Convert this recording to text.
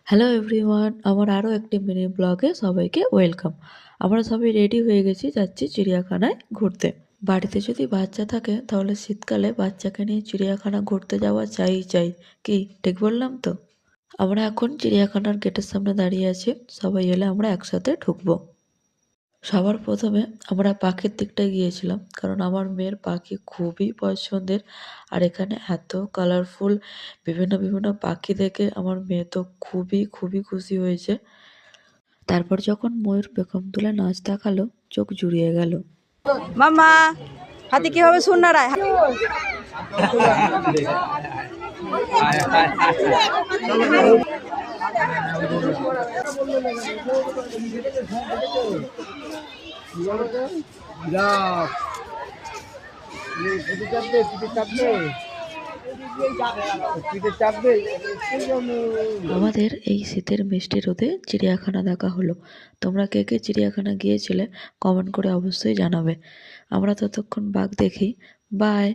Hello everyone, আমার আরও একটি মিনি ব্লগে সবাইকে ওয়েলকাম। আমরা সবাই রেডি হয়ে গেছি, যাচ্ছি চিড়িয়াখানায় ঘুরতে। বাড়িতে যদি বাচ্চা থাকে তাহলে শীতকালে বাচ্চাকে নিয়ে চিড়িয়াখানা ঘুরতে যাওয়া চাই। কি ঠিক বললাম তো? আমরা এখন চিড়িয়াখানার গেটের সামনে দাঁড়িয়ে আছি, সবাই এলে আমরা একসাথে ঢুকবো। সবার প্রথমে আমরা পাখির দিকটায় গিয়েছিলাম, কারণ আমার মেয়ের পাখি খুবই পছন্দের। আর এখানে এত কালারফুল বিভিন্ন বিভিন্ন পাখি দেখে আমার মেয়ে তো খুবই খুশি হয়েছে। তারপর যখন ময়ূর পেখম তুলে নাচ দেখালো, চোখ জুড়িয়ে গেল। মামা হাতি কিভাবে সুর নাড়ায়? আমাদের এই শীতের মিষ্টি রোদে চিড়িয়াখানা দেখা হলো। তোমরা কে কে চিড়িয়াখানা গিয়েছিলে কমেন্ট করে অবশ্যই জানাবে। আমরা ততক্ষণ বাঘ দেখি। বাই।